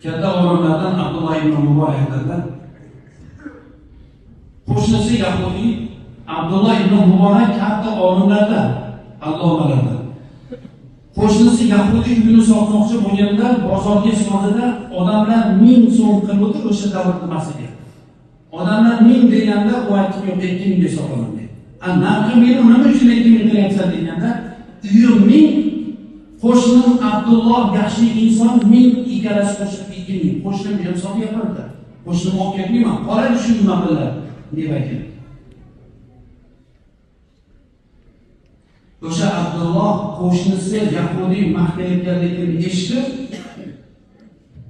katta olimlardan Abdulloh ibn Muborak aytadilar. Qo'shnisi Yahudiy Abdulloh ibn Muborak katta olimlardan, allomalardan. Qo'shnisi Yahudiy uyini sotmoqchi bo'lganda bozorga chiqadida odamlar 1000 so'm qilib o'tir o'sha davrda masiga. Odamlar 1000 deganda u aytib yo'q 2000 ga sotaman dedi. Narxi meni nima uchun 2000 qilyapsan deganda, uyim 1000, qo'shnim Abdulloh yaxshi inson 1000 ikkalasi qo'shib 2000. Qo'shnim ham sotyapti. Qo'shnim olib ketmayman. Qoladi shu nima qiladi deb aytgan. O'sha Abdulloh qo'shnisi Yahudiy maqtayotganligini eshitib,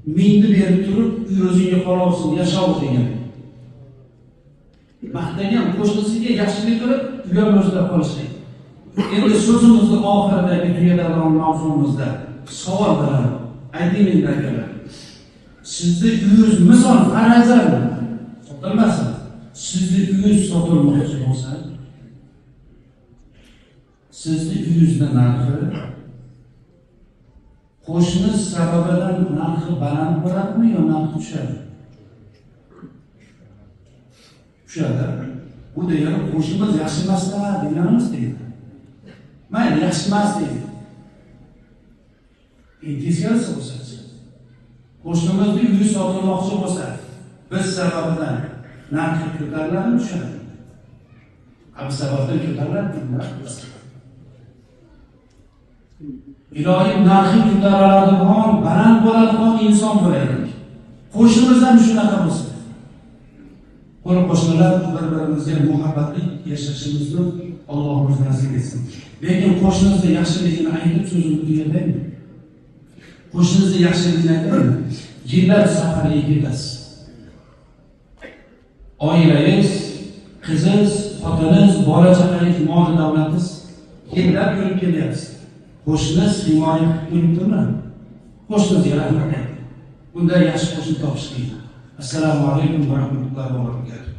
1000 ni berib turib, uy o'zingga qolsin, yashav degan. Maqtagan qo'shnisiga yaxshilik qilib, uyam o'zida qolishdi. Endi so'zimizni oxiridagi tugagan mavzumizda savol beraman. Ayting akalar. Sizni uyingiz misol farazan sotilmasin. Sizni uyingiz sotilmoqchi bo'lsa, sizni uyingizning narxi qo'shni sababidan narxi baland bo'ladimi yo narxi tushadi? Tushadi. Bu degani qo'shnimiz yaxshi emasda deganimiz deydi. Mayli, yaxshi emas deydi. Teskarisi bo'lsa, qo'shnimizning uyi sotilmoqchi bo'lsa, biz sababidan narxi ko'tariladimi, tushadi? Bu sababdan ko'tariladimi? Ilohim narxi ko'tariladigan, baland bo'ladigan inson bo'laylik. Qo'shnimiz ham shunaqa bo'lsin. Qo'shnilar bir-birimizga muhabbatli yashashimizni Allohimiz nasib etsin. Lekin qo'shnimizni yaxshiligini aytib so'zimni tugataymi? Qo'shnimizni yaxshiligini aytaymi? Yillar safariga ketasiz. Oilangiz, qizingiz, xotiningiz, bola-chaqangiz, mol-davlatingiz yillar yurib kelyapsiz. Qo'shningiz himoya qilib turibmi? Qo'shningizga rahmat ayting. Bunday yaxshi qo'shni topish qiyin. Assalomu alaykum va rahmatullohi va barakatuh.